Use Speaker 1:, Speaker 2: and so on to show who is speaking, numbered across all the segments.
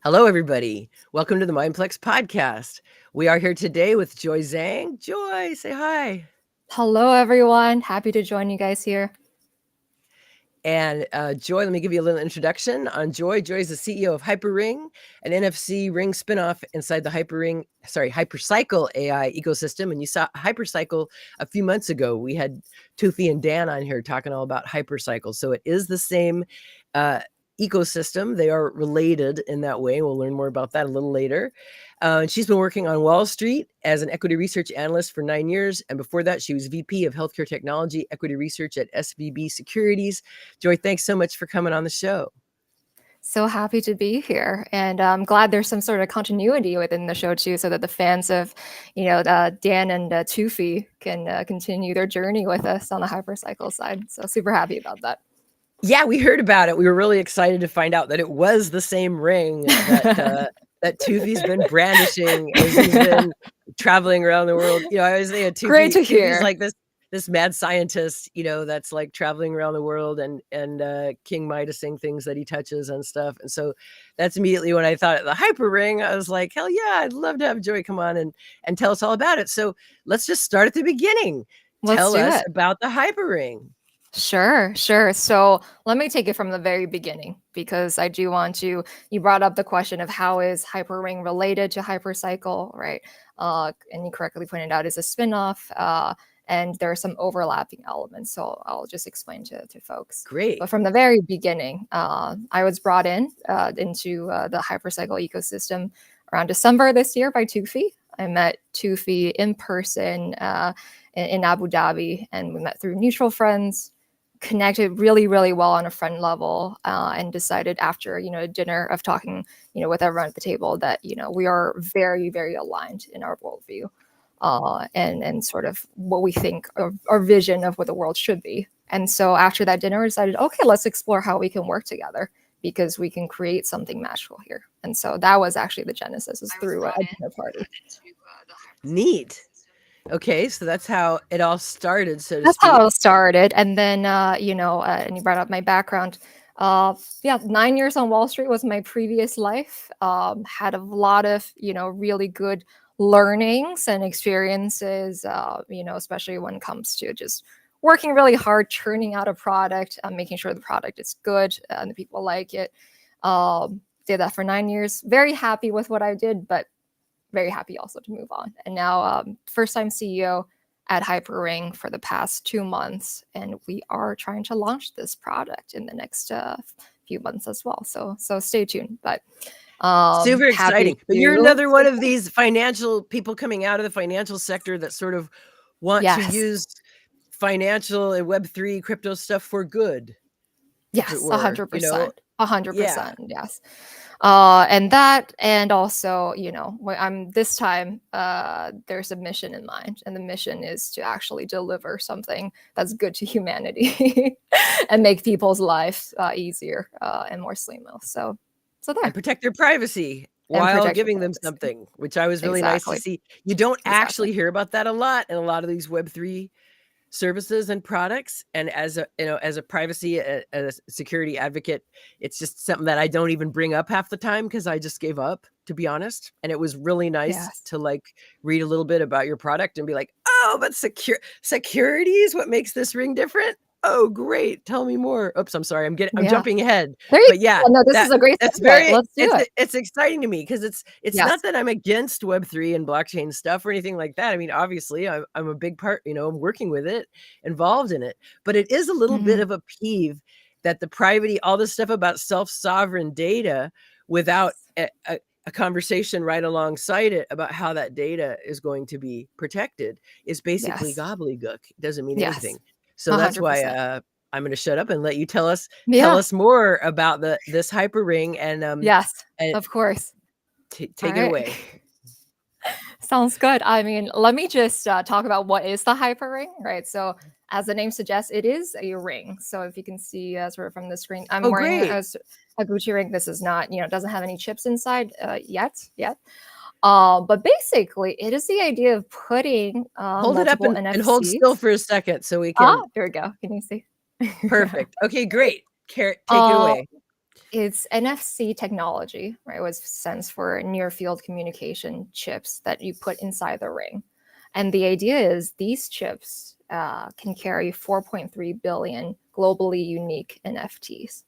Speaker 1: Hello, everybody. Welcome to the Mindplex podcast. We are here today with Joy Zhang. Joy, say hi.
Speaker 2: Hello, everyone. Happy to join you guys here.
Speaker 1: And Joy, let me give you a little introduction on Joy. Joy is the CEO of HyperRing, an NFC ring spinoff inside the HyperCycle AI ecosystem. And you saw HyperCycle a few months ago. We had Tufi and Dan on here talking all about HyperCycle. So it is the same ecosystem. They are related in that way. We'll learn more about that a little later. She's been working on Wall Street as an equity research analyst for 9 years. And before that, she was VP of Healthcare Technology Equity Research at SVB Securities. Joy, thanks so much for coming on the show.
Speaker 2: So happy to be here. And I'm glad there's some sort of continuity within the show, too, so that the fans of, Dan and Tufi can continue their journey with us on the HyperCycle side. So super happy about that.
Speaker 1: Yeah, we heard about it. We were really excited to find out that it was the same ring that that Tufi's been brandishing as he's been traveling around the world. I always say
Speaker 2: Great to hear.
Speaker 1: Tufi's like this mad scientist, that's like traveling around the world and King Midasing things that he touches and stuff. And so that's immediately when I thought of the HyperRing. I was like, hell yeah, I'd love to have Joy come on and tell us all about it. So let's just start at the beginning. Tell us about the HyperRing.
Speaker 2: Sure. So let me take it from the very beginning, because I do want to, you brought up the question of how is HyperRing related to HyperCycle, right? And you correctly pointed out it's a spinoff, and there are some overlapping elements. So I'll just explain to folks.
Speaker 1: Great.
Speaker 2: But from the very beginning, I was brought into the HyperCycle ecosystem around December this year by Tufi. I met Tufi in person in Abu Dhabi, and we met through mutual friends, connected really, really well on a friend level, and decided after, a dinner of talking, with everyone at the table that, we are very, very aligned in our worldview, and sort of what we think, our vision of what the world should be. And so after that dinner, we decided, okay, let's explore how we can work together, because we can create something magical here. And so that was actually the genesis, is through a dinner party.
Speaker 1: Neat. Okay, so that's how it all started, so to
Speaker 2: That's
Speaker 1: speak.
Speaker 2: how it started. And then, and you brought up my background. 9 years on Wall Street was my previous life. Had a lot of, really good learnings and experiences, especially when it comes to just working really hard, churning out a product, making sure the product is good and the people like it. Did that for 9 years. Very happy with what I did, but very happy also to move on. And now first-time CEO at HyperRing for the past 2 months. And we are trying to launch this product in the next few months as well. So stay tuned. But
Speaker 1: super exciting. But you're another one of these financial people coming out of the financial sector that sort of want to use financial and Web3 crypto stuff for good.
Speaker 2: Yes, 100%. 100%. Yes. And also, I'm this time, there's a mission in mind, and the mission is to actually deliver something that's good to humanity and make people's lives easier and more seamless. So there.
Speaker 1: And protect their privacy while giving them something, which I was really nice to see. You don't actually hear about that a lot in a lot of these Web3 services and products. And as a privacy, as a security advocate, it's just something that I don't even bring up half the time, because I just gave up, to be honest. And it was really nice to read a little bit about your product and be like, oh, but security is what makes this ring different. Oh, great. Tell me more. Oops, I'm sorry. I'm jumping ahead. But yeah,
Speaker 2: no, this is a great
Speaker 1: that's
Speaker 2: very, let's do it.
Speaker 1: It's exciting to me, because it's not that I'm against Web3 and blockchain stuff or anything like that. I mean, obviously I'm a big part, I'm working with it, involved in it, but it is a little bit of a peeve that the privacy, all this stuff about self-sovereign data without a conversation right alongside it about how that data is going to be protected is basically gobbledygook. It doesn't mean anything. So 100%. That's why I'm going to shut up and let you tell us more about this HyperRing. And
Speaker 2: and of course,
Speaker 1: take it away.
Speaker 2: Sounds good. I mean, let me just talk about what is the HyperRing, right? So as the name suggests, it is a ring. So if you can see sort of from the screen, I'm wearing a Gucci ring. This is not, doesn't have any chips inside yet. But basically, it is the idea of putting
Speaker 1: hold it up and hold still for a second so we can.
Speaker 2: There we go. Can you see?
Speaker 1: Perfect. Okay, great. Take it away.
Speaker 2: It's NFC technology, right? Which stands for near field communication chips that you put inside the ring. And the idea is these chips can carry 4.3 billion globally unique NFTs.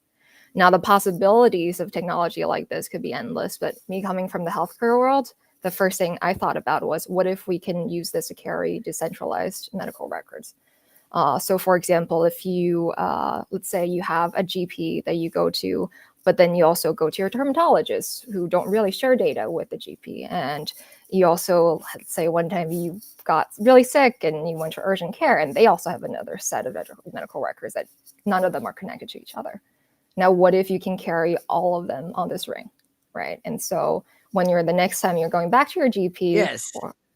Speaker 2: Now, the possibilities of technology like this could be endless, but me coming from the healthcare world, the first thing I thought about was, what if we can use this to carry decentralized medical records? So for example, if you, let's say you have a GP that you go to, but then you also go to your dermatologist who don't really share data with the GP. And you also, let's say one time you got really sick and you went to urgent care, and they also have another set of medical records that none of them are connected to each other. Now, what if you can carry all of them on this ring, right? And so when you're the next time you're going back to your GP,
Speaker 1: Yes.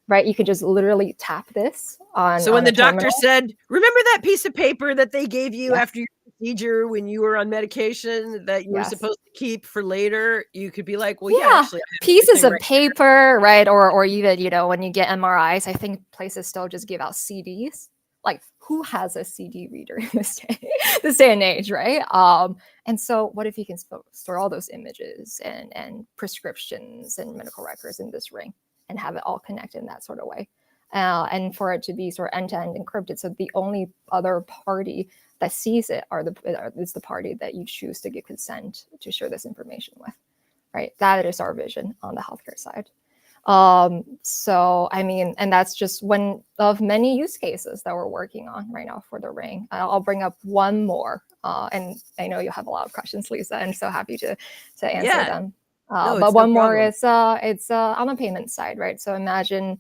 Speaker 2: right, you could just literally tap this on.
Speaker 1: So when the doctor
Speaker 2: terminal.
Speaker 1: said, remember that piece of paper that they gave you after your procedure when you were on medication that you were supposed to keep for later, you could be like, well, yeah actually,
Speaker 2: pieces of paper, right? Or even, when you get MRIs, I think places still just give out CDs. Like, who has a CD reader in this day and age, right? And so what if you can store all those images and prescriptions and medical records in this ring and have it all connected in that sort of way? And for it to be sort of end-to-end encrypted, so the only other party that sees it is the party that you choose to give consent to share this information with, right? That is our vision on the healthcare side. So, I mean, and that's just one of many use cases that we're working on right now for the ring. I'll bring up one more, and I know you'll have a lot of questions, Lisa, and so happy to answer them. But one more is it's on the payment side, right? So imagine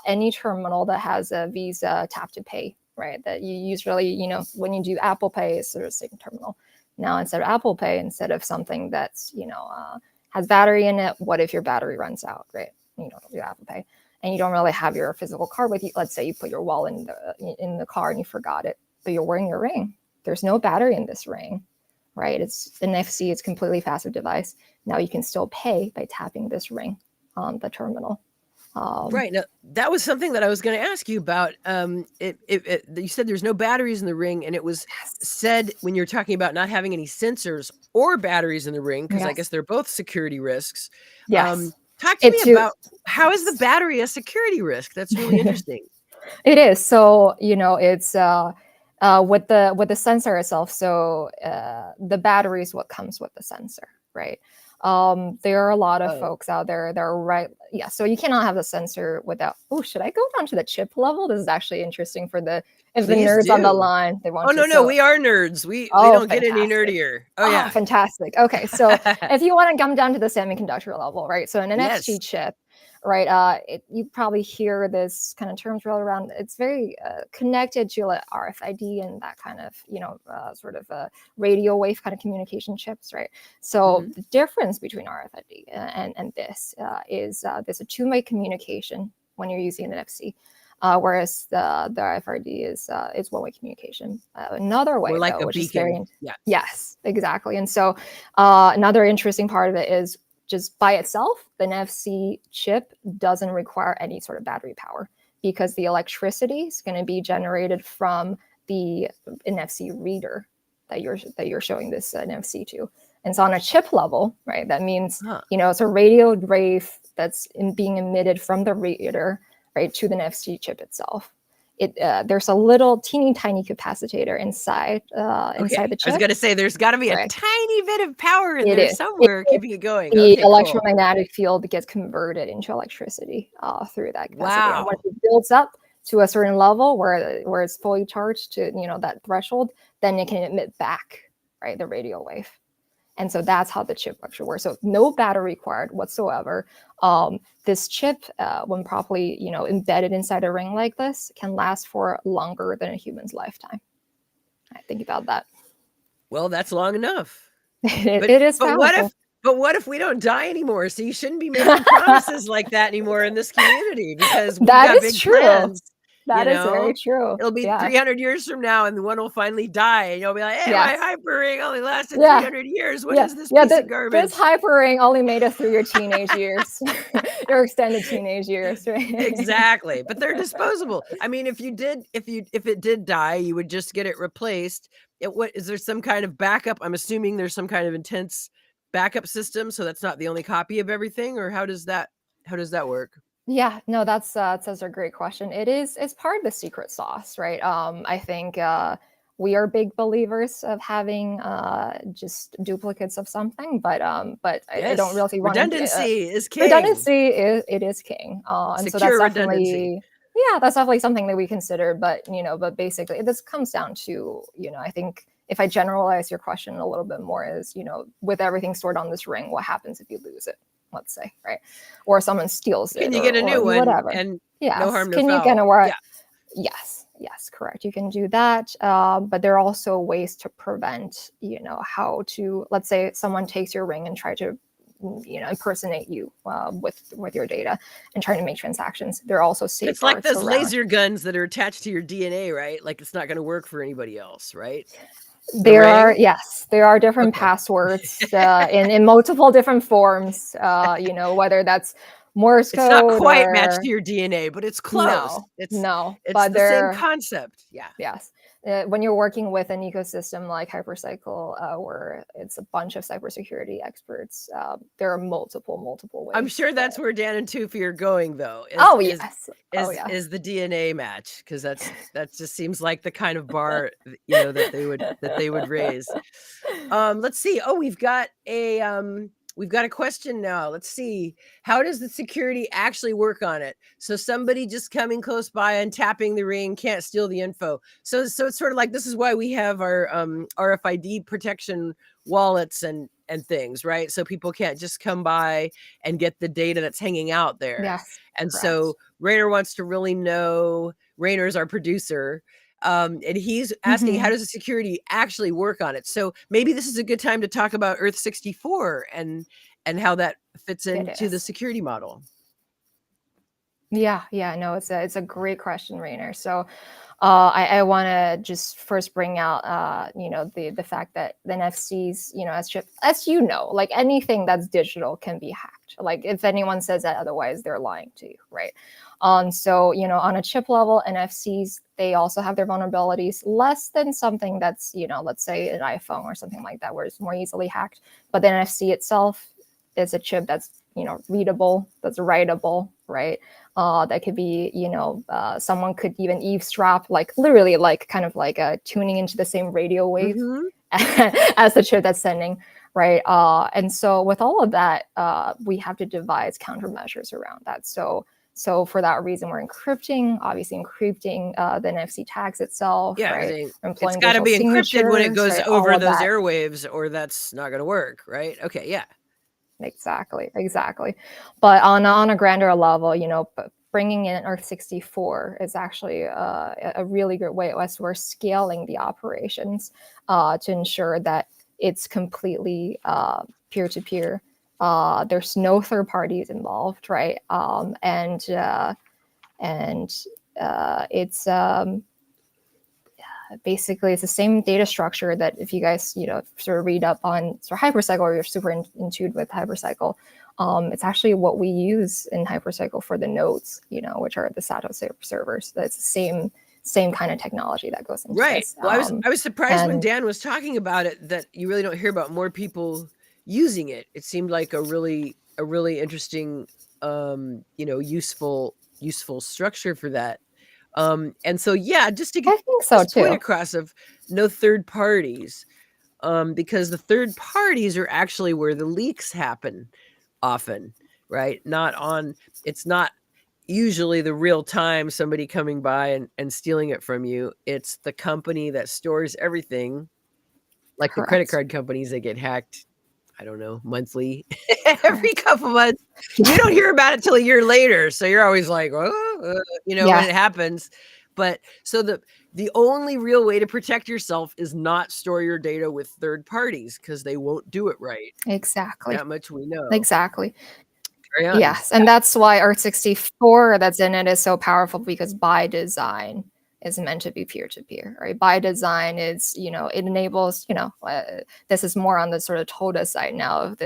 Speaker 2: any terminal that has a Visa tap to pay, right? That you usually, when you do Apple Pay, it's sort of the same terminal. Now, instead of Apple Pay, instead of something that's, has battery in it, what if your battery runs out, right? You don't do Apple Pay, and you don't really have your physical card with you. Let's say you put your wallet in the car and you forgot it, but you're wearing your ring. There's no battery in this ring, right? It's NFC. It's completely passive device. Now you can still pay by tapping this ring on the terminal.
Speaker 1: Right. Now, that was something that I was going to ask you about. You said there's no batteries in the ring, and it was said when you're talking about not having any sensors or batteries in the ring, because I guess they're both security risks.
Speaker 2: Yes.
Speaker 1: Talk to me about how is the battery a security risk? That's really interesting.
Speaker 2: It is. So, it's with the sensor itself. So the battery is what comes with the sensor, right? There are a lot of folks out there that are so you cannot have the sensor without. Should I go down to the chip level? This is actually interesting for the nerds on the line. They want
Speaker 1: no, we are nerds. We don't get any nerdier. Yeah,
Speaker 2: fantastic. Okay, so if you want to come down to the semiconductor level, right? So an NFC chip, right? You probably hear this kind of terms roll around. It's very connected to like RFID and that kind of sort of radio wave kind of communication chips, right? So the difference between RFID and this is there's a two-way communication when you're using an NFC. Whereas the RFID is one-way communication. Another way,
Speaker 1: like
Speaker 2: though,
Speaker 1: a
Speaker 2: which
Speaker 1: beacon.
Speaker 2: is yes, exactly. And so another interesting part of it is just by itself, the NFC chip doesn't require any sort of battery power because the electricity is going to be generated from the NFC reader that you're showing this NFC to. And so on a chip level, right, that means it's a radio wave that's being emitted from the reader, right, to the NFC chip itself. There's a little teeny tiny capacitor inside the chip.
Speaker 1: I was going to say there's got to be a tiny bit of power in there somewhere keeping it going.
Speaker 2: The electromagnetic field gets converted into electricity through that capacity.
Speaker 1: Wow.
Speaker 2: And once it builds up to a certain level where it's fully charged to that threshold, then it can emit back, right, the radio wave. And so that's how the chip actually works. So no battery required whatsoever. This chip, when properly, embedded inside a ring like this, can last for longer than a human's lifetime. Think about that.
Speaker 1: Well, that's long enough.
Speaker 2: It is powerful.
Speaker 1: But what if we don't die anymore? So you shouldn't be making promises like that anymore in this community because we've got big plans.
Speaker 2: That is very true.
Speaker 1: It'll be 300 years from now, and the one will finally die, and you'll be like, "Hey, my HyperRing only lasted 300 years. What is this piece of garbage?"
Speaker 2: This HyperRing only made it through your teenage years, your extended teenage years, right?
Speaker 1: Exactly, but they're disposable. I mean, if it did die, you would just get it replaced. Is there some kind of backup? I'm assuming there's some kind of intense backup system, so that's not the only copy of everything, or how does that work?
Speaker 2: Yeah, no, that's a great question. It's part of the secret sauce, right? I think we are big believers of having just duplicates of something, but I don't
Speaker 1: Yes,
Speaker 2: really want to.
Speaker 1: redundancy is king.
Speaker 2: Redundancy is king, and so that's
Speaker 1: Secure redundancy.
Speaker 2: definitely, yeah, that's definitely something that we consider. But but basically, this comes down to, I think if I generalize your question a little bit more, is with everything stored on this ring, what happens if you lose it? Let's say, right, or someone steals
Speaker 1: Can
Speaker 2: it,
Speaker 1: you get a
Speaker 2: or
Speaker 1: new one
Speaker 2: whatever.
Speaker 1: and no
Speaker 2: Yes,
Speaker 1: harm, no
Speaker 2: can you get
Speaker 1: foul?
Speaker 2: a where?
Speaker 1: Yeah.
Speaker 2: Yes, correct. You can do that, but there are also ways to prevent. How to, let's say, someone takes your ring and try to impersonate you with your data and trying to make transactions. There are also
Speaker 1: It's like
Speaker 2: safeguards
Speaker 1: those
Speaker 2: around.
Speaker 1: laser guns that are attached to your DNA, right? Like it's not going to work for anybody else, right? The
Speaker 2: There are,
Speaker 1: ring?
Speaker 2: yes, there are different
Speaker 1: Okay.
Speaker 2: passwords in multiple different forms. Whether that's Morse
Speaker 1: It's not
Speaker 2: code
Speaker 1: quite matched
Speaker 2: or
Speaker 1: to your DNA, but it's close.
Speaker 2: no, no,
Speaker 1: It's
Speaker 2: but
Speaker 1: the same
Speaker 2: they're,
Speaker 1: concept. Yeah.
Speaker 2: yes. When you're working with an ecosystem like HyperCycle, where it's a bunch of cybersecurity experts, there are multiple
Speaker 1: I'm
Speaker 2: ways.
Speaker 1: sure that's where Dan and Tufi are going, though.
Speaker 2: Oh yes, oh yeah,
Speaker 1: Is the DNA match, because that just seems like the kind of bar that they would raise. Let's see. Oh, we've got a question now. Let's see. How does the security actually work on it? So somebody just coming close by and tapping the ring can't steal the info. So it's sort of like, this is why we have our RFID protection wallets and things, right? So people can't just come by and get the data that's hanging out there.
Speaker 2: yes,
Speaker 1: And
Speaker 2: correct.
Speaker 1: so Rainer wants to really know. Rainer's our producer. And he's asking, how does the security actually work on it? So maybe this is a good time to talk about Earth 64 and how that fits into the security model.
Speaker 2: Yeah, no, it's a great question, Rainer. So I want to just first bring out the fact that the NFCs, as like anything that's digital can be hacked. Like if anyone says that otherwise, they're lying to you, right? So on a chip level, NFCs, they also have their vulnerabilities, less than something that's let's say an iPhone or something like that, where it's more easily hacked. But the NFC itself is a chip that's readable, that's writable, right? That could be, someone could even eavesdrop, like literally, like kind of like tuning into the same radio wave as the chip that's sending, right? And so with all of that, we have to devise countermeasures around that. So for that reason, we're obviously encrypting the NFC tags itself,
Speaker 1: Yeah,
Speaker 2: right?
Speaker 1: it's got to be encrypted when it goes over those airwaves, or that's not going to work, right? Okay, yeah.
Speaker 2: Exactly. But on a grander level, bringing in Earth 64 is actually a really good way as we're scaling the operations to ensure that it's completely peer-to-peer. There's no third parties involved, right? And it's basically it's the same data structure that if you guys sort of read up on sort of HyperCycle, or you're super in tune with HyperCycle, it's actually what we use in HyperCycle for the nodes, which are the SATA servers. That's the same kind of technology that goes into this.
Speaker 1: Well, I was surprised when Dan was talking about it that you really don't hear about more people using it. It seemed like a really interesting useful structure for that. And so, yeah, just to get this point across of no third parties, because the third parties are actually where the leaks happen often, right? It's not usually the real time somebody coming by and stealing it from you. It's the company that stores everything, like the credit card companies that get hacked, I don't know, monthly, every couple months. You don't hear about it till a year later. So you're always like, when it happens. But so the only real way to protect yourself is not store your data with third parties, because they won't do it right.
Speaker 2: Exactly.
Speaker 1: That much we know.
Speaker 2: Exactly. Yes. And that's why Earth 64 that's in it is so powerful, because by design is meant to be peer-to-peer, right? By design is, it enables, this is more on the sort of TOTA side now of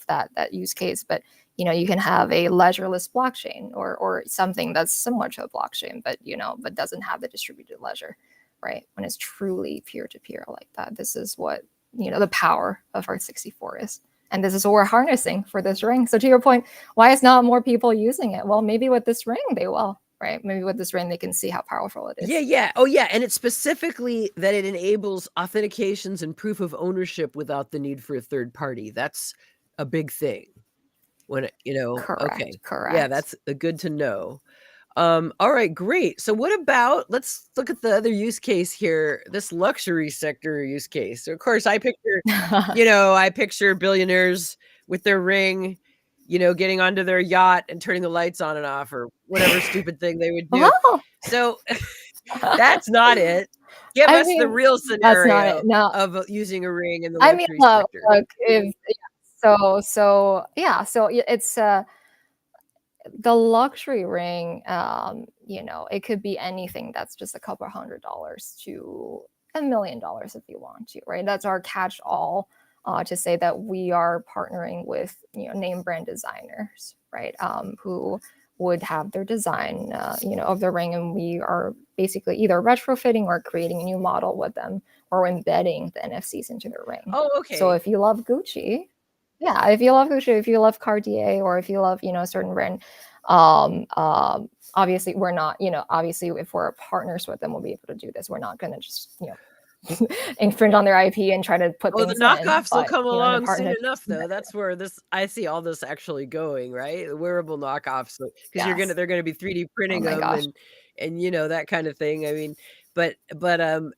Speaker 2: that use case, but you can have a ledgerless blockchain or something that's similar to a blockchain, but doesn't have the distributed ledger, right? When it's truly peer-to-peer like that. This is what, the power of Earth 64 is. And this is what we're harnessing for this ring. So to your point, why is not more people using it? Well, maybe with this ring they will, right? Maybe with this ring they can see how powerful it is.
Speaker 1: Yeah. Oh yeah. And it's specifically that it enables authentications and proof of ownership without the need for a third party. That's a big thing. When
Speaker 2: Correct.
Speaker 1: Okay.
Speaker 2: Correct.
Speaker 1: Yeah, that's good to know. All right, great. So what about, let's look at the other use case here, this luxury sector use case. So of course I picture billionaires with their ring, getting onto their yacht and turning the lights on and off or whatever stupid thing they would do.
Speaker 2: Oh.
Speaker 1: So that's not it. Give us the real scenario of using a ring in the luxury sector.
Speaker 2: Look, it's the luxury ring, it could be anything that's just a couple $100 to $1 million if you want to, right? That's our catch-all to say that we are partnering with name brand designers, right? Who would have their design, of the ring, and we are basically either retrofitting or creating a new model with them, or embedding the NFCs into their ring.
Speaker 1: Oh, okay.
Speaker 2: So if you love Gucci, if you love Cartier, or if you love, a certain brand, obviously we're not, obviously if we're partners with them, we'll be able to do this. We're not going to just, infringe on their IP and try to put things
Speaker 1: the knockoffs
Speaker 2: in,
Speaker 1: will come along soon enough, though. That's where I see all this actually going, right? The wearable knockoffs, because they're going to be 3D printing them and that kind of thing. I mean, but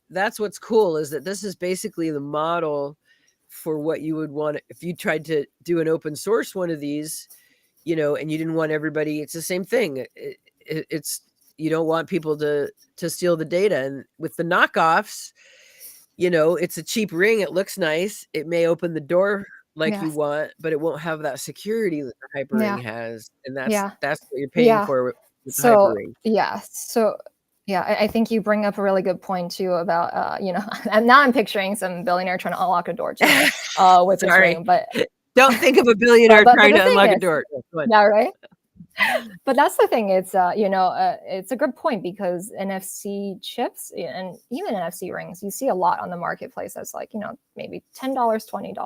Speaker 1: that's what's cool, is that this is basically the model for what you would want if you tried to do an open source one of these, and you didn't want everybody. It's the same thing. It's you don't want people to steal the data, and with the knockoffs, it's a cheap ring. It looks nice. It may open the door like you want, but it won't have that security that the HyperRing has, and that's what you're paying for with the HyperRing.
Speaker 2: I think you bring up a really good point too about and now I'm picturing some billionaire trying to unlock a door too with this ring, but
Speaker 1: don't think of a billionaire trying to unlock a door.
Speaker 2: Yeah, right. But that's the thing. It's it's a good point, because NFC chips and even NFC rings, you see a lot on the marketplace that's like, maybe $10, $20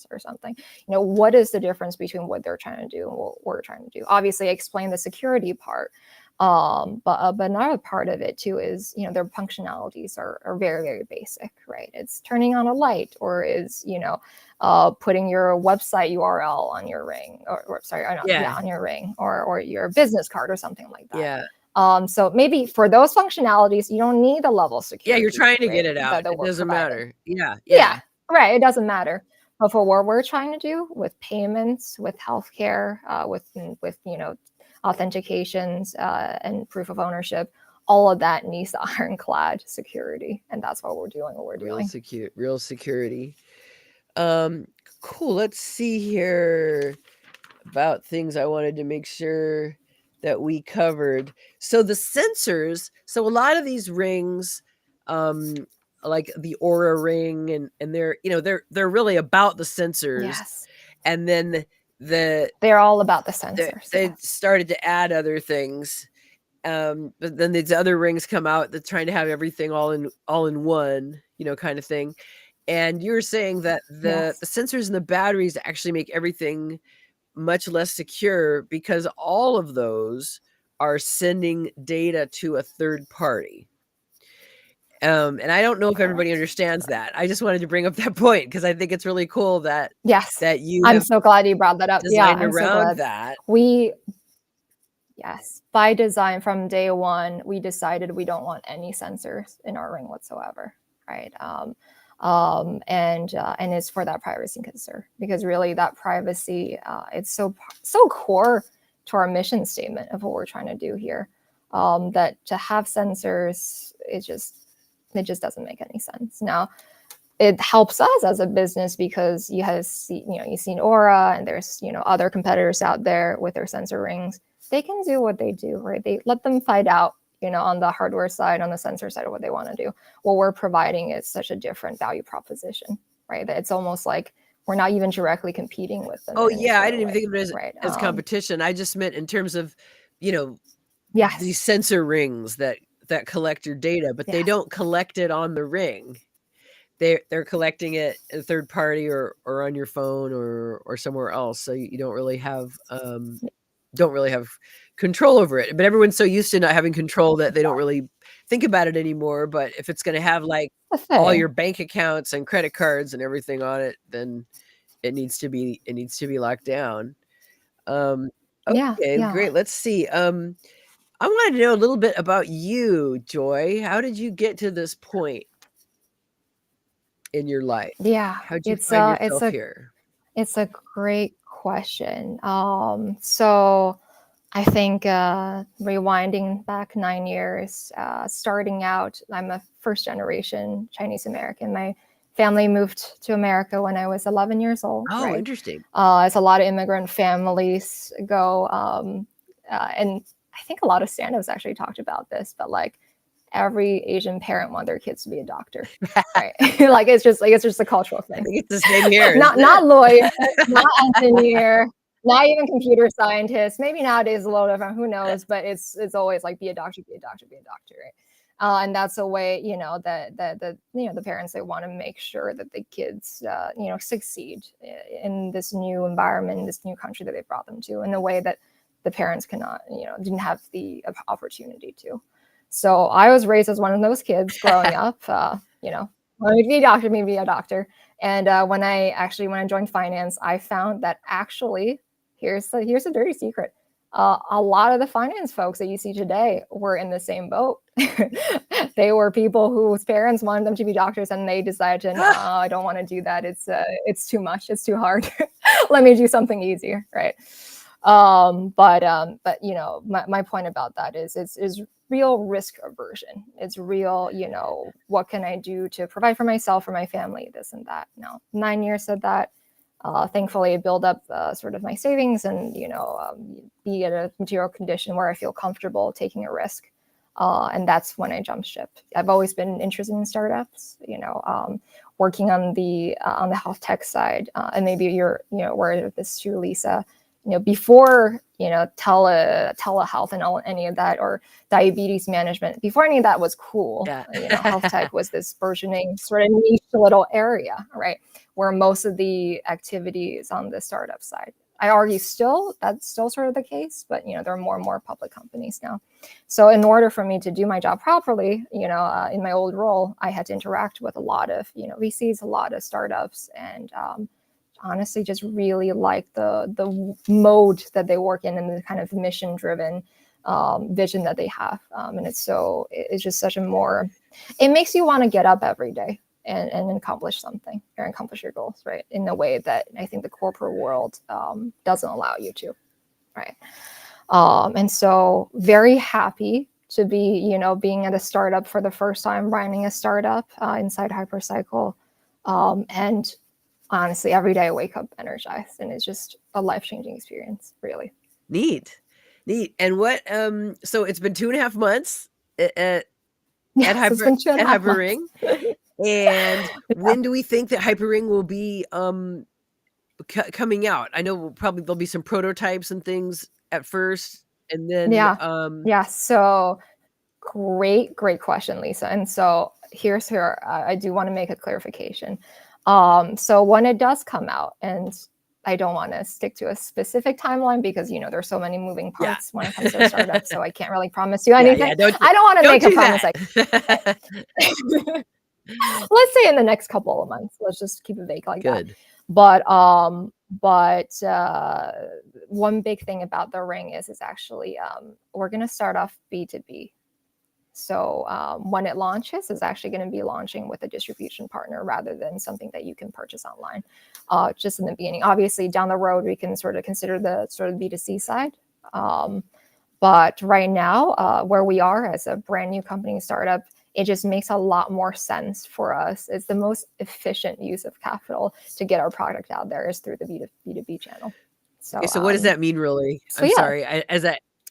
Speaker 2: or something. What is the difference between what they're trying to do and what we're trying to do? Obviously, explain the security part. But another part of it too is, their functionalities are very, very basic, right? It's turning on a light, or is, putting your website URL on your ring, on your ring, or your business card or something like that. So maybe for those functionalities, you don't need a level of security.
Speaker 1: You're trying to get it out. It doesn't matter.
Speaker 2: Right. It doesn't matter. But for what we're trying to do with payments, with healthcare, with authentications and proof of ownership, all of that needs the ironclad security, and that's what we're doing.
Speaker 1: Real security. Cool. Let's see here about things I wanted to make sure that we covered. So the sensors. So a lot of these rings, like the Aura ring, and they're really about the sensors.
Speaker 2: Yes.
Speaker 1: And then
Speaker 2: they're all about the sensors.
Speaker 1: They started to add other things, but then these other rings come out that's trying to have everything all in one, kind of thing. And you're saying that the sensors and the batteries actually make everything much less secure, because all of those are sending data to a third party. And I don't know if everybody understands that. I just wanted to bring up that point, because I think it's really cool that
Speaker 2: I'm so glad you brought that up.
Speaker 1: Designed around that.
Speaker 2: By design, from day one, we decided we don't want any sensors in our ring whatsoever, right? And it's for that privacy concern, because really that privacy, it's so core to our mission statement of what we're trying to do here, that to have sensors, it just doesn't make any sense. Now, it helps us as a business, because you've seen Aura, and there's other competitors out there with their sensor rings. They can do what they do, right? They let them fight out, on the hardware side, on the sensor side, of what they want to do. What we're providing is such a different value proposition, right? That it's almost like we're not even directly competing with them.
Speaker 1: Oh yeah, I didn't even think of it as competition. I just meant in terms of, these sensor rings that collect your data, but they don't collect it on the ring. they're collecting it a third party or on your phone or somewhere else. So you don't really have control over it. But everyone's so used to not having control that they don't really think about it anymore. But if it's going to have like
Speaker 2: The
Speaker 1: all
Speaker 2: thing.
Speaker 1: your bank accounts and credit cards and everything on it, then it needs to be locked down.
Speaker 2: Yeah,
Speaker 1: Okay,
Speaker 2: yeah,
Speaker 1: great. Let's see. I wanted to know a little bit about you, Joy. How did you get to this point in your life?
Speaker 2: yeah.
Speaker 1: How'd you
Speaker 2: It's
Speaker 1: find
Speaker 2: a it's
Speaker 1: yourself
Speaker 2: a
Speaker 1: here?
Speaker 2: it's a great question. So I think rewinding back 9 years, starting out, I'm a first generation Chinese American. My family moved to America when I was 11 years old,
Speaker 1: Oh,
Speaker 2: right?
Speaker 1: interesting.
Speaker 2: As a lot of immigrant families go. And I think a lot of stand-ups actually talked about this, but like every Asian parent want their kids to be a doctor, right? Like it's just a cultural
Speaker 1: I
Speaker 2: thing.
Speaker 1: think it's the same here, isn't
Speaker 2: Not
Speaker 1: it?
Speaker 2: lawyer, not engineer, not even computer scientist. Maybe nowadays a little different. Who knows? But it's always like be a doctor, be a doctor, be a doctor, right? And that's a way, that the parents, they want to make sure that the kids succeed in this new environment, this new country that they brought them to, in a way that the parents cannot, didn't have the opportunity to. So I was raised as one of those kids growing up. Wanted to be a doctor, maybe a doctor. And when I joined finance, I found that actually, here's the dirty secret. A lot of the finance folks that you see today were in the same boat. They were people whose parents wanted them to be doctors, and they decided to, no, I don't want to do that. It's too much. It's too hard. Let me do something easier, right? But my point about that is real risk aversion. It's real, what can I do to provide for myself, for my family, this and that. Now, 9 years of that, thankfully, I build up sort of my savings and, be at a material condition where I feel comfortable taking a risk. And that's when I jumped ship. I've always been interested in startups, working on the health tech side. And maybe you're, aware of this too, Lisa. Before, telehealth and any of that, or diabetes management, before any of that was cool,
Speaker 1: Yeah.
Speaker 2: health tech was this burgeoning sort of niche little area, right? Where most of the activity is on the startup side. I argue that's still sort of the case, but, there are more and more public companies now. So in order for me to do my job properly, in my old role, I had to interact with a lot of, VCs, a lot of startups, and, honestly just really like the mode that they work in and the kind of mission driven vision that they have. And it's just such a more, it makes you want to get up every day and accomplish something or accomplish your goals, right? In a way that I think the corporate world doesn't allow you to, right? And so very happy to be, being at a startup for the first time, running a startup inside HyperCycle. And honestly, every day I wake up energized, and it's just a life-changing experience, really.
Speaker 1: Neat. And what so it's been 2.5 months at
Speaker 2: Yes, it's been two and a half months.
Speaker 1: HyperRing. And when do we think that HyperRing will be coming out? I know probably there'll be some prototypes and things at first, and then
Speaker 2: Yeah. So great question, Lisa. And so here, I do want to make a clarification. So when it does come out, and I don't want to stick to a specific timeline because, there's so many moving parts when it comes to a startup. So I can't really promise you anything. I don't want to make a promise. Let's say in the next couple of months. Let's just keep it vague like that. But one big thing about the ring is actually we're going to start off B2B. So when it launches, it's actually going to be launching with a distribution partner rather than something that you can purchase online. Just in the beginning, obviously down the road, we can sort of consider the sort of B2C side. But right now, where we are as a brand new company startup, it just makes a lot more sense for us. It's the most efficient use of capital to get our product out there is through the B2B channel. So,
Speaker 1: so what does that mean, really?
Speaker 2: So
Speaker 1: I'm
Speaker 2: yeah.
Speaker 1: sorry.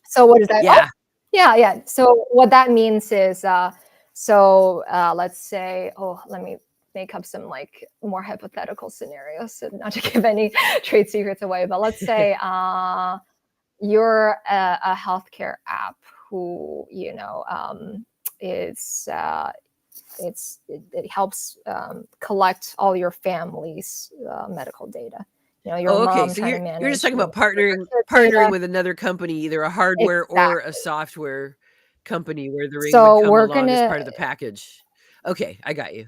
Speaker 2: So what does that?
Speaker 1: Yeah.
Speaker 2: Yeah. So what that means is, let's say, let me make up some like more hypothetical scenarios, so not to give any trade secrets away. But let's say you're a healthcare app who, is it helps collect all your family's medical data. You know, your
Speaker 1: Oh, okay.
Speaker 2: mom
Speaker 1: So
Speaker 2: trying to
Speaker 1: you're just
Speaker 2: manage
Speaker 1: talking about
Speaker 2: her
Speaker 1: partnering
Speaker 2: kid's
Speaker 1: partnering
Speaker 2: data.
Speaker 1: with another company, either a hardware or a
Speaker 2: Exactly.
Speaker 1: software company, where the ring would
Speaker 2: So
Speaker 1: come
Speaker 2: we're
Speaker 1: along as
Speaker 2: gonna
Speaker 1: part of the package. Okay, I got you.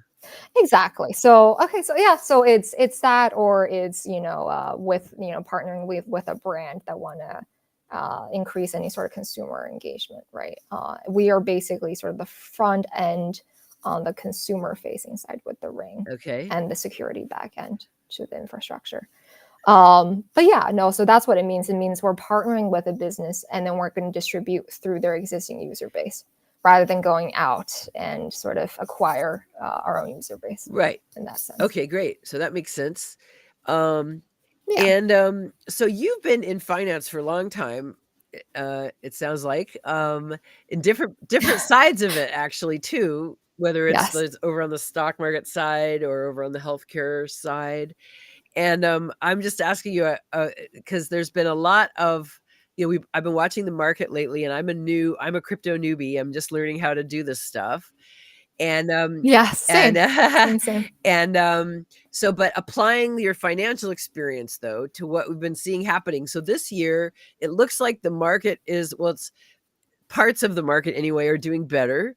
Speaker 2: exactly. So okay, so yeah, so it's that, or it's with partnering with a brand that want to increase any sort of consumer engagement, right? We are basically sort of the front end on the consumer facing side with the ring,
Speaker 1: Okay.
Speaker 2: and the security back end to the infrastructure. But yeah, no, so that's what it means. It means we're partnering with a business, and then we're going to distribute through their existing user base, rather than going out and sort of acquire our own user base
Speaker 1: Right.
Speaker 2: in that sense.
Speaker 1: Okay, great. So that makes sense. Um,
Speaker 2: Yeah.
Speaker 1: and so you've been in finance for a long time. It sounds like in different sides of it actually too, whether it's
Speaker 2: Yes.
Speaker 1: over on the stock market side or over on the healthcare side. And I'm just asking you because there's been a lot of I've been watching the market lately, and I'm a crypto newbie. I'm just learning how to do this stuff. And
Speaker 2: Yeah.
Speaker 1: and
Speaker 2: Same. Same.
Speaker 1: and so, but applying your financial experience though to what we've been seeing happening. So this year it looks like the market is, well, it's parts of the market anyway are doing better.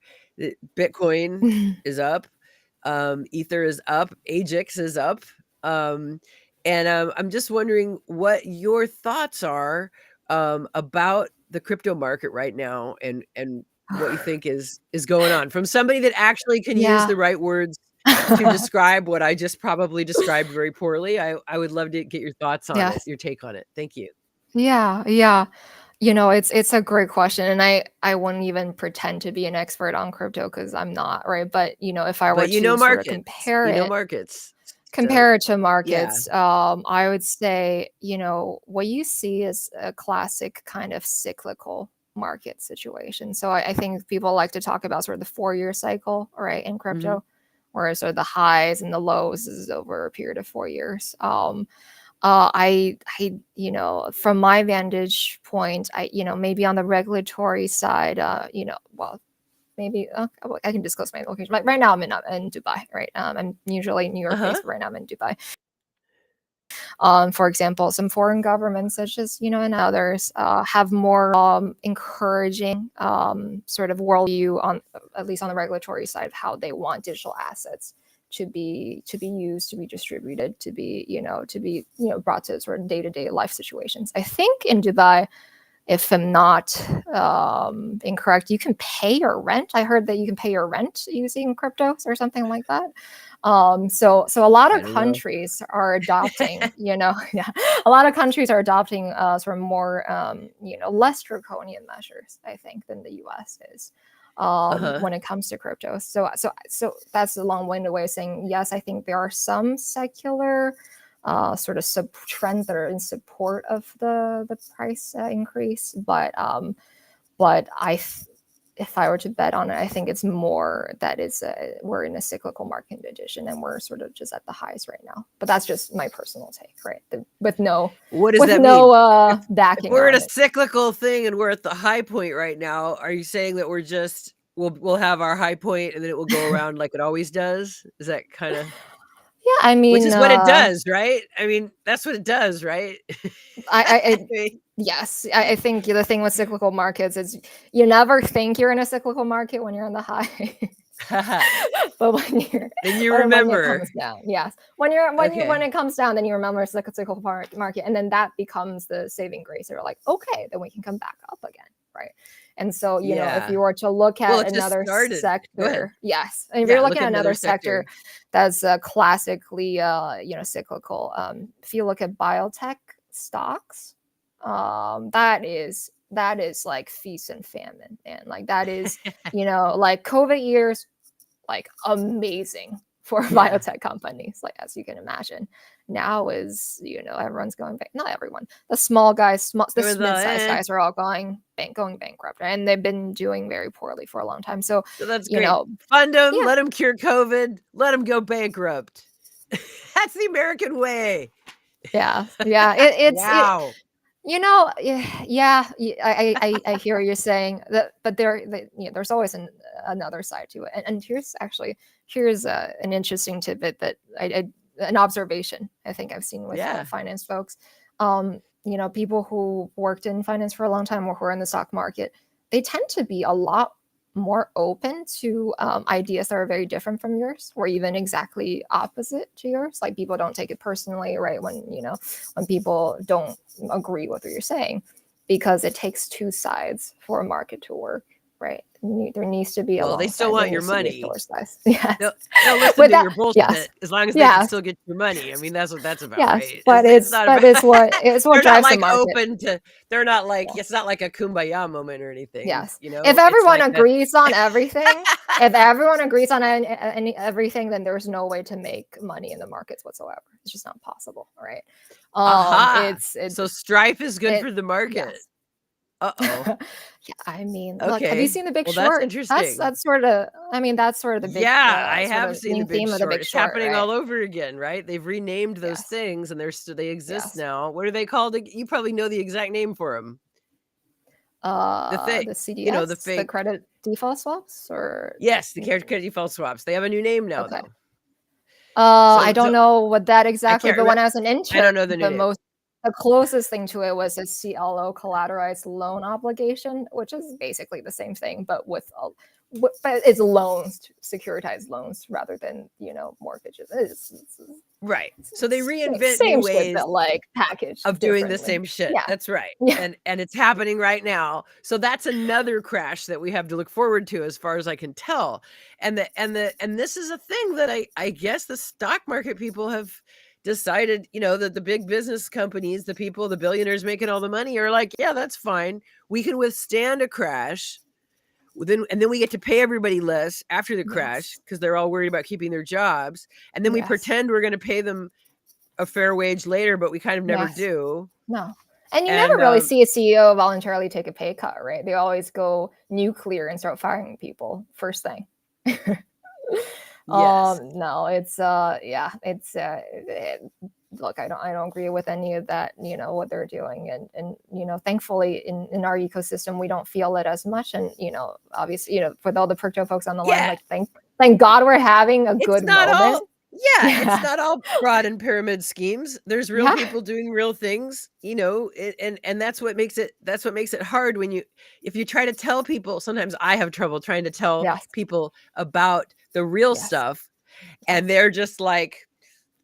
Speaker 1: Bitcoin is up, Ether is up, AGIX is up. And I'm just wondering what your thoughts are about the crypto market right now, and what you think is going on from somebody that actually can use
Speaker 2: Yeah.
Speaker 1: the right words to describe what I just probably described very poorly. I would love to get your thoughts on it,
Speaker 2: Yes.
Speaker 1: your take on it. Thank you.
Speaker 2: Yeah. Yeah. It's a great question, and I wouldn't even pretend to be an expert on crypto because I'm not, right? But if I were
Speaker 1: But
Speaker 2: to sort of
Speaker 1: markets, markets. So
Speaker 2: compare it to
Speaker 1: yeah.
Speaker 2: markets, I would say, what you see is a classic kind of cyclical market situation. So I think people like to talk about sort of the 4-year cycle, right, in
Speaker 1: Mhm.
Speaker 2: crypto, where sort of the highs and the lows is over a period of 4 years. From my vantage point, maybe on the regulatory side, well, maybe I can disclose my location. Like right now, I'm in Dubai, right? I'm usually New York
Speaker 1: Uh-huh.
Speaker 2: based, but right now I'm in Dubai. For example, some foreign governments, such as and others, have more encouraging sort of worldview on, at least on the regulatory side, of how they want digital assets to be used, to be distributed, to be brought to sort of day-to-day life situations. I think in Dubai, if I'm not incorrect, you can pay your rent. I heard that you can pay your rent using cryptos or something like that. So a lot
Speaker 1: I
Speaker 2: of
Speaker 1: don't know.
Speaker 2: countries are adopting, yeah, a lot of countries are adopting sort of more, less draconian measures, I think, than the U.S. is
Speaker 1: Uh-huh.
Speaker 2: when it comes to crypto. So that's a long-winded way of saying, yes, I think there are some secular sort of trends that are in support of the price increase, but if I were to bet on it, I think it's more that we're in a cyclical market condition, and we're sort of just at the highs right now. But that's just my personal take, right? With no
Speaker 1: What does that mean? If
Speaker 2: backing
Speaker 1: we're in
Speaker 2: on
Speaker 1: a
Speaker 2: it.
Speaker 1: cyclical thing and we're at the high point right now, are you saying that we'll have our high point and then it will go around like it always does? Is that kind of,
Speaker 2: Yeah, I
Speaker 1: which
Speaker 2: mean,
Speaker 1: is what it does, right? I mean, that's what it does, right?
Speaker 2: I
Speaker 1: I mean,
Speaker 2: yes, I think the thing with cyclical markets is you never think you're in a cyclical market when you're on the high. But
Speaker 1: then you
Speaker 2: when it
Speaker 1: remember.
Speaker 2: comes down, yes, when
Speaker 1: Okay.
Speaker 2: it comes down, then you remember it's like a cyclical market, and then that becomes the saving grace. You're like, okay, then we can come back up again, right? And so if
Speaker 1: Yeah.
Speaker 2: you were to look
Speaker 1: Well,
Speaker 2: at
Speaker 1: it just
Speaker 2: another
Speaker 1: started. Go ahead.
Speaker 2: sector, yes, and if you're
Speaker 1: Yeah, look
Speaker 2: looking
Speaker 1: at
Speaker 2: at
Speaker 1: another
Speaker 2: another sector
Speaker 1: sector.
Speaker 2: that's classically cyclical, if you look at biotech stocks, that is like feast and famine, and like that is like COVID years, like amazing for
Speaker 1: Yeah.
Speaker 2: biotech companies, like as you can imagine. Now is everyone's going back, not everyone, the small guys,
Speaker 1: It
Speaker 2: the
Speaker 1: was
Speaker 2: mid-sized guys are all going bankrupt, and they've been doing very poorly for a long time. So
Speaker 1: so that's
Speaker 2: you
Speaker 1: great.
Speaker 2: know
Speaker 1: Fund them,
Speaker 2: yeah,
Speaker 1: let them cure COVID, let them go bankrupt. That's the American way.
Speaker 2: yeah, it, it's it
Speaker 1: Wow.
Speaker 2: I hear what you're saying. But there's always another side to it. And here's an interesting tidbit that an observation I think I've seen with
Speaker 1: Yeah.
Speaker 2: finance folks. People who worked in finance for a long time or who are in the stock market, they tend to be a lot more open to ideas that are very different from yours, or even exactly opposite to yours. Like, people don't take it personally, right? When people don't agree with what you're saying, because it takes two sides for a market to work, right? There needs to be a
Speaker 1: Well, they
Speaker 2: long
Speaker 1: still
Speaker 2: side. There
Speaker 1: want your
Speaker 2: needs to be a
Speaker 1: money.
Speaker 2: short side. Yes.
Speaker 1: They'll listen
Speaker 2: But
Speaker 1: to
Speaker 2: that,
Speaker 1: your bullshit
Speaker 2: yes,
Speaker 1: as long as they can
Speaker 2: yes,
Speaker 1: still get your money. I mean, that's what that's about,
Speaker 2: yes.
Speaker 1: right?
Speaker 2: But
Speaker 1: It's not about.
Speaker 2: it's what
Speaker 1: They're not
Speaker 2: drives the
Speaker 1: like
Speaker 2: market.
Speaker 1: open to. They're not like,
Speaker 2: Yes.
Speaker 1: it's not like a kumbaya moment or anything.
Speaker 2: Yes.
Speaker 1: You know,
Speaker 2: If
Speaker 1: it's
Speaker 2: everyone
Speaker 1: like
Speaker 2: agrees on everything, everything, then there's no way to make money in the markets whatsoever. It's just not possible, right?
Speaker 1: aha.
Speaker 2: It's
Speaker 1: So strife is good for the market.
Speaker 2: yes.
Speaker 1: Uh-oh.
Speaker 2: Yeah, I mean, look, have you
Speaker 1: Okay.
Speaker 2: seen The Big
Speaker 1: Well, that's
Speaker 2: Short?
Speaker 1: interesting.
Speaker 2: That's sort of, that's sort of the big,
Speaker 1: Yeah, I
Speaker 2: sort
Speaker 1: have
Speaker 2: of
Speaker 1: seen The
Speaker 2: main
Speaker 1: Big
Speaker 2: theme of The
Speaker 1: Short.
Speaker 2: Big
Speaker 1: It's
Speaker 2: Short,
Speaker 1: happening
Speaker 2: right?
Speaker 1: all over again, right? They've renamed those
Speaker 2: Yes.
Speaker 1: things, and they exist
Speaker 2: Yes.
Speaker 1: now. What are they called? You probably know the exact name for them. The thing,
Speaker 2: The CDS,
Speaker 1: the
Speaker 2: the
Speaker 1: fake.
Speaker 2: credit default swaps, or
Speaker 1: Yes, the credit default swaps. They have a new name now,
Speaker 2: okay.
Speaker 1: though.
Speaker 2: I
Speaker 1: So
Speaker 2: don't know what that
Speaker 1: I
Speaker 2: exactly,
Speaker 1: can't
Speaker 2: but when
Speaker 1: remember.
Speaker 2: I was an
Speaker 1: I
Speaker 2: intern,
Speaker 1: don't know the new name.
Speaker 2: the closest thing to it was a CLO, collateralized loan obligation, which is basically the same thing, but but it's loans, securitized loans, rather than mortgages.
Speaker 1: Right. So they reinvent
Speaker 2: Same
Speaker 1: new
Speaker 2: shit,
Speaker 1: ways
Speaker 2: but like packaged
Speaker 1: of doing the
Speaker 2: differently.
Speaker 1: same shit.
Speaker 2: Yeah.
Speaker 1: That's right.
Speaker 2: Yeah.
Speaker 1: And it's happening right now. So that's another crash that we have to look forward to, as far as I can tell. And this is a thing that I guess the stock market people have decided, that the big business companies, the people, the billionaires making all the money, are like, yeah, that's fine. We can withstand a crash. And then we get to pay everybody less after the crash, because they're all worried about keeping their jobs. And then we pretend we're going to pay them a fair wage later, but we kind of never do.
Speaker 2: No. And you never really see a CEO voluntarily take a pay cut, right? They always go nuclear and start firing people first thing.
Speaker 1: Yes.
Speaker 2: No, it's look, I don't agree with any of that, what they're doing. And thankfully in our ecosystem, we don't feel it as much. And, obviously, for all the crypto folks on the line, like, thank God we're having a good moment.
Speaker 1: It's not all fraud and pyramid schemes. There's real people doing real things, and that's what makes it hard if you try to tell people. Sometimes I have trouble trying to tell people about the real stuff, and they're just like,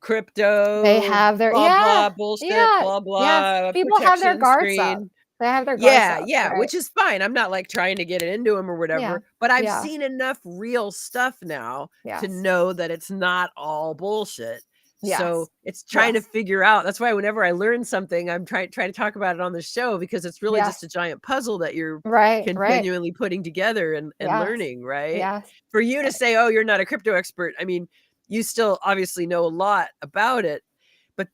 Speaker 1: crypto,
Speaker 2: they have their
Speaker 1: blah bullshit, blah blah.
Speaker 2: People have their guards up. They have their guards up, right?
Speaker 1: Which is fine. I'm not like trying to get into them or whatever, but I've seen enough real stuff now to know that it's not all bullshit. So it's trying to figure out. That's why whenever I learn something, I'm trying to talk about it on the show, because it's really just a giant puzzle that you're continually putting together and learning, right? For you to say, oh, you're not a crypto expert, I mean, you still obviously know a lot about it, but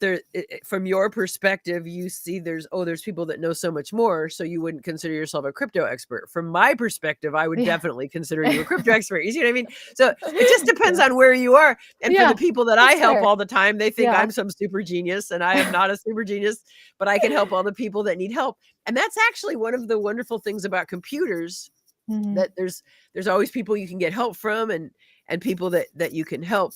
Speaker 1: from your perspective, you see there's people that know so much more, so you wouldn't consider yourself a crypto expert. From my perspective, I would definitely consider you a crypto expert. You see what I mean? So it just depends on where you are. And for the people that I help all the time, they think I'm some super genius, and I am not a super genius, but I can help all the people that need help. And that's actually one of the wonderful things about computers, that there's always people you can get help from, and people that you can help,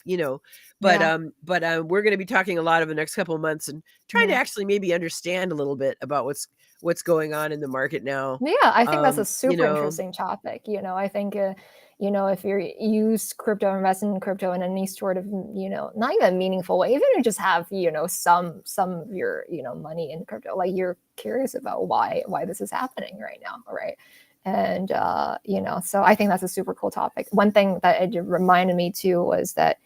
Speaker 1: but we're going to be talking a lot over the next couple of months and trying to actually maybe understand a little bit about what's going on in the market now.
Speaker 2: I think that's a super interesting topic. I think if you use crypto, invest in crypto in any sort of not even a meaningful way, even if you just have some of your money in crypto, like, you're curious about why this is happening right now, right? And so I think that's a super cool topic. One thing that it reminded me too was that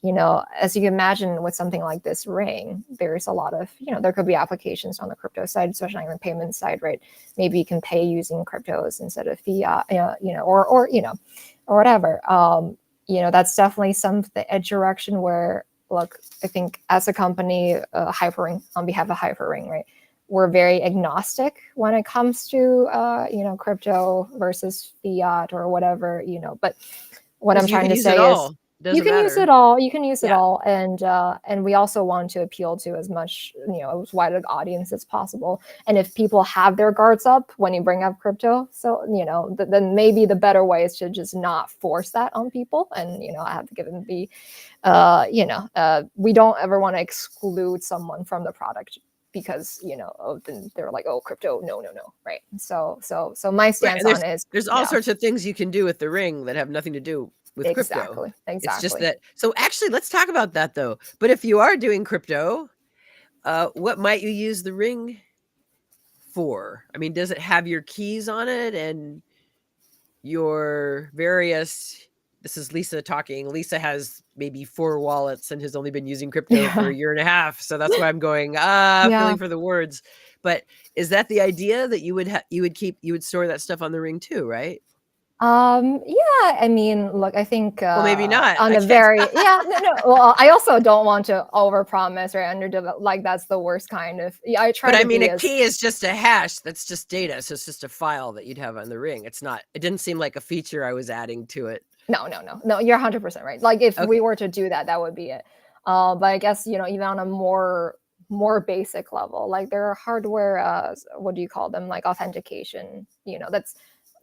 Speaker 2: as you can imagine, with something like this ring, there's a lot of there could be applications on the crypto side, especially on the payment side, right? Maybe you can pay using cryptos instead of fiat, or whatever. That's definitely a direction where, look, I think as a company, HyperRing, on behalf of HyperRing, right, we're very agnostic when it comes to crypto versus fiat or whatever, but what I'm trying to say is You
Speaker 1: doesn't
Speaker 2: can use it
Speaker 1: matter.
Speaker 2: all. You can use it
Speaker 1: Yeah.
Speaker 2: all, and we also want to appeal to as much, as wide an audience as possible. And if people have their guards up when you bring up crypto, so then maybe the better way is to just not force that on people. And I have to give them the, we don't ever want to exclude someone from the product because then they're like, oh, crypto, no, right? So my
Speaker 1: Right.
Speaker 2: stance
Speaker 1: And
Speaker 2: on it is,
Speaker 1: there's all sorts of things you can do with the ring that have nothing to do with crypto. It's just
Speaker 2: exactly.
Speaker 1: that. So actually, let's talk about that though. But if you are doing crypto, what might you use the ring for? I mean, does it have your keys on it and your various? This is Lisa talking. Lisa has maybe 4 wallets and has only been using crypto for a year and a half. So that's why I'm going, feeling for the words. But is that the idea that you would store that stuff on the ring too, right?
Speaker 2: Yeah, I mean, look, I think
Speaker 1: Well, maybe not.
Speaker 2: on
Speaker 1: I
Speaker 2: a
Speaker 1: can't.
Speaker 2: very no. Well, I also don't want to overpromise or underdevelop. Like that's the worst kind of. Yeah, I try
Speaker 1: But I
Speaker 2: to
Speaker 1: mean,
Speaker 2: be
Speaker 1: a
Speaker 2: as
Speaker 1: key is just a hash. That's just data. So it's just a file that you'd have on the ring. It didn't seem like a feature I was adding to it.
Speaker 2: no. You're 100% right. Like if we
Speaker 1: Okay.
Speaker 2: were to do that, that would be it. But I guess even on a more basic level, like there are hardware. What do you call them? Like authentication. That's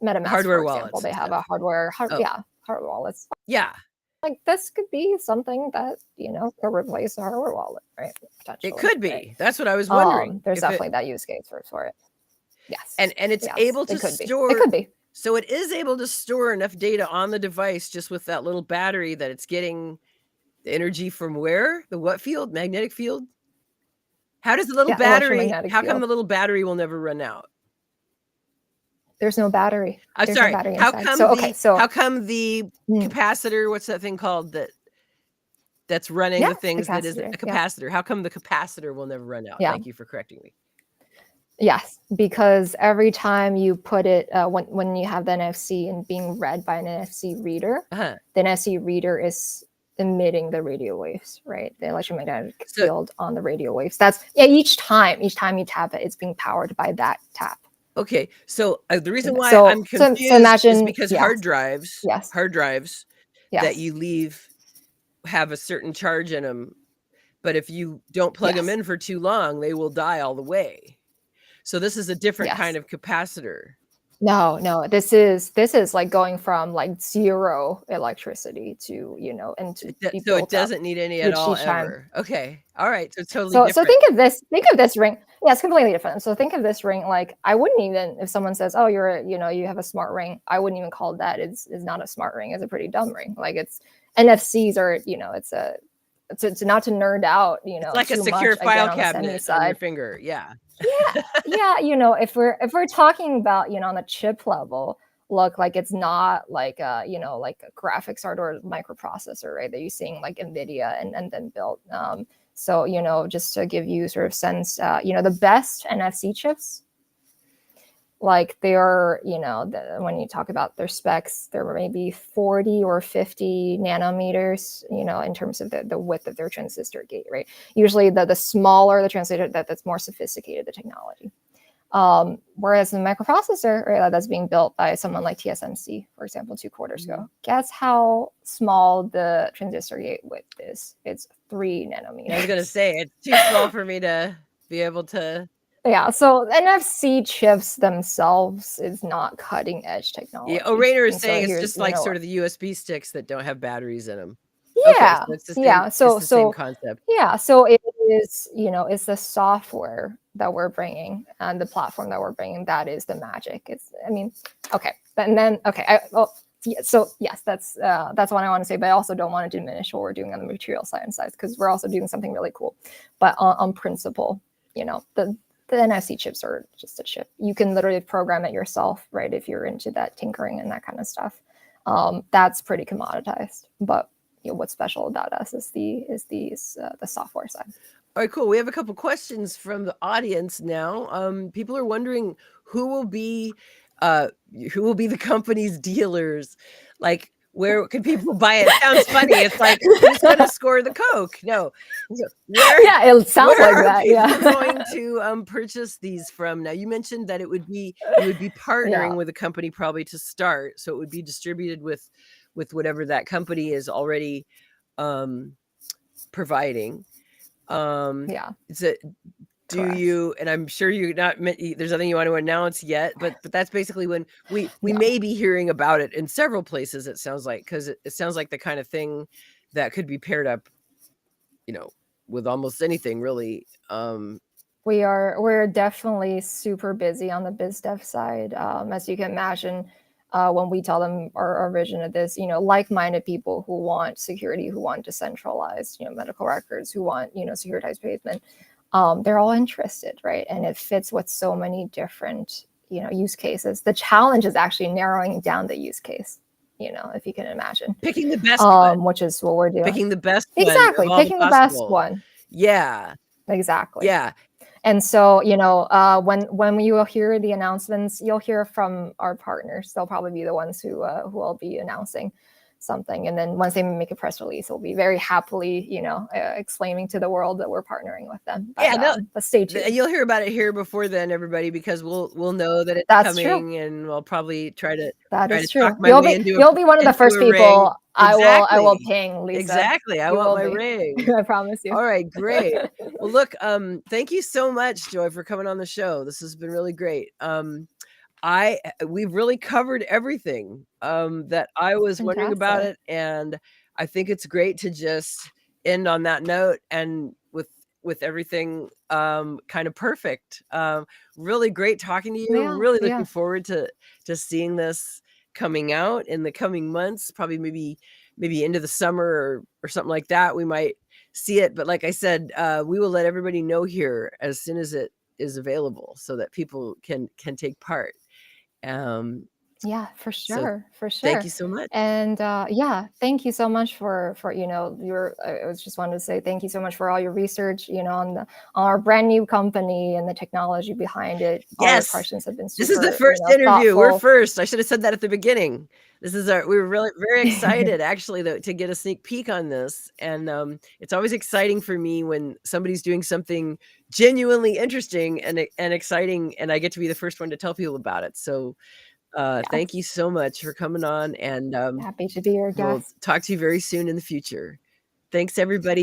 Speaker 2: MetaMask,
Speaker 1: Hardware
Speaker 2: for example.
Speaker 1: wallets
Speaker 2: They
Speaker 1: and
Speaker 2: have
Speaker 1: stuff.
Speaker 2: a hardware
Speaker 1: Oh,
Speaker 2: hardware wallets.
Speaker 1: yeah.
Speaker 2: Like this could be something that could replace a hardware wallet, right?
Speaker 1: It
Speaker 2: Potentially,
Speaker 1: could
Speaker 2: right?
Speaker 1: be. That's what I was wondering.
Speaker 2: There's
Speaker 1: If it
Speaker 2: definitely that use case for it. Yes,
Speaker 1: and it's
Speaker 2: yes,
Speaker 1: able to
Speaker 2: it could be. It
Speaker 1: store.
Speaker 2: could be.
Speaker 1: So it is able to store enough data on the device just with that little battery that it's getting the energy from where? The what field? Magnetic field? How does the little
Speaker 2: Yeah,
Speaker 1: battery?
Speaker 2: electromagnetic
Speaker 1: How come
Speaker 2: field.
Speaker 1: the little battery will never run out?
Speaker 2: There's no battery.
Speaker 1: I'm
Speaker 2: There's no
Speaker 1: sorry.
Speaker 2: battery
Speaker 1: How
Speaker 2: inside.
Speaker 1: come
Speaker 2: So okay, so
Speaker 1: the capacitor? What's that thing called that's running
Speaker 2: yeah,
Speaker 1: the things that is a
Speaker 2: capacitor. Yeah.
Speaker 1: capacitor? How come the capacitor will never run out?
Speaker 2: Yeah.
Speaker 1: Thank you for correcting me.
Speaker 2: Yes, because every time you put it, when you have the NFC and being read by an NFC reader,
Speaker 1: Uh-huh.
Speaker 2: the NFC reader is emitting the radio waves, right? The electromagnetic field on the radio waves. That's each time you tap it, it's being powered by that tap.
Speaker 1: Okay, so the reason why
Speaker 2: So
Speaker 1: I'm confused
Speaker 2: imagine,
Speaker 1: is because hard drives that you leave have a certain charge in them, but if you don't plug them in for too long, they will die all the way. So this is a different kind of capacitor.
Speaker 2: No, this is like going from like 0 electricity to and to be
Speaker 1: so
Speaker 2: built
Speaker 1: it doesn't need any at all ever. Okay, all right, so it's totally different.
Speaker 2: So think of this ring. Yeah, it's completely different. So think of this ring like I wouldn't even, if someone says, oh, you're you have a smart ring, I wouldn't even call that is not a smart ring. It's a pretty dumb ring. Like it's NFCs are it's not to nerd out
Speaker 1: it's like a secure file cabinet on your finger. Yeah.
Speaker 2: Yeah, if we're talking about on the chip level, look, like it's not like like a graphics card or microprocessor, right, that you're seeing like NVIDIA and then built. So just to give you sort of sense, the best NFC chips, like they are, when you talk about their specs, they're maybe 40 or 50 nanometers, in terms of the width of their transistor gate, right? Usually the smaller the transistor, that's more sophisticated the technology. Whereas the microprocessor, right, that's being built by someone like TSMC, for example, 2 quarters ago, guess how small the transistor gate width is? It's 3 nanometers.
Speaker 1: I was gonna say it's too small for me to be able to.
Speaker 2: Yeah, so NFC chips themselves is not cutting edge technology.
Speaker 1: Yeah, Rainer is saying it's just like sort of the USB sticks that don't have batteries in them.
Speaker 2: Yeah,
Speaker 1: okay, so it's the
Speaker 2: same,
Speaker 1: it's the same concept.
Speaker 2: Yeah, so it is, it's the software that we're bringing and the platform that we're bringing that is the magic. Okay, and then so yes, that's what I want to say, but I also don't want to diminish what we're doing on the material science side because we're also doing something really cool. But on principle, the NFC chips are just a chip. You can literally program it yourself, right? If you're into that tinkering and that kind of stuff, that's pretty commoditized. But what's special about us is the software side.
Speaker 1: All right, cool. We have a couple questions from the audience now. People are wondering who will be the company's dealers. Like, where can people buy it? It sounds funny. It's like, who's going to score the Coke? No.
Speaker 2: Yeah, it sounds like that. Yeah.
Speaker 1: going to purchase these from? Now, you mentioned that you would be partnering with a company probably to start, so it would be distributed with with whatever that company is already providing.
Speaker 2: Yeah.
Speaker 1: Do
Speaker 2: Correct.
Speaker 1: you, and I'm sure you're not, there's nothing you want to announce yet, but that's basically when we
Speaker 2: No.
Speaker 1: may be hearing about it in several places, it sounds like, because it sounds like the kind of thing that could be paired up, with almost anything really.
Speaker 2: We're definitely super busy on the biz dev side. As you can imagine, when we tell them our vision of this, like-minded people who want security, who want decentralized, medical records, who want, securitized pavement, they're all interested, right? And it fits with so many different, use cases. The challenge is actually narrowing down the use case, if you can imagine.
Speaker 1: Picking the best one.
Speaker 2: Which is what we're doing.
Speaker 1: Picking the best one.
Speaker 2: Exactly, picking the best one.
Speaker 1: Yeah.
Speaker 2: Exactly.
Speaker 1: Yeah.
Speaker 2: And so, when you will hear the announcements, you'll hear from our partners. They'll probably be the ones who will be announcing something. And then once they make a press release, we'll be very happily, explaining to the world that we're partnering with them. But, but stay tuned.
Speaker 1: You'll hear about it here before then, everybody, because we'll know that it's coming, true. And we'll probably try to.
Speaker 2: That is true. You'll be one of the first people. Exactly. I will ping, Lisa.
Speaker 1: Exactly. I want my ring.
Speaker 2: I promise you.
Speaker 1: All right, great. Well, look, thank you so much, Joy, for coming on the show. This has been really great. We've really covered everything that I was wondering about it, and I think it's great to just end on that note and with everything kind of perfect. Really great talking to you.
Speaker 2: Yeah,
Speaker 1: really looking forward to seeing this coming out in the coming months, probably maybe into the summer or something like that. We might see it, but like I said, we will let everybody know here as soon as it is available so that people can take part.
Speaker 2: Yeah, for sure. For sure.
Speaker 1: Thank you so much.
Speaker 2: And thank you so much for I was just wanted to say thank you so much for all your research, on our brand new company and the technology behind it.
Speaker 1: Yes.
Speaker 2: All your questions have been super,
Speaker 1: this is the first interview.
Speaker 2: Thoughtful.
Speaker 1: We're first. I should have said that at the beginning. We were really very excited actually to get a sneak peek on this. And it's always exciting for me when somebody's doing something genuinely interesting and exciting, and I get to be the first one to tell people about it. So thank you so much for coming on, and
Speaker 2: happy to be your guest.
Speaker 1: We'll talk to you very soon in the future. Thanks, everybody.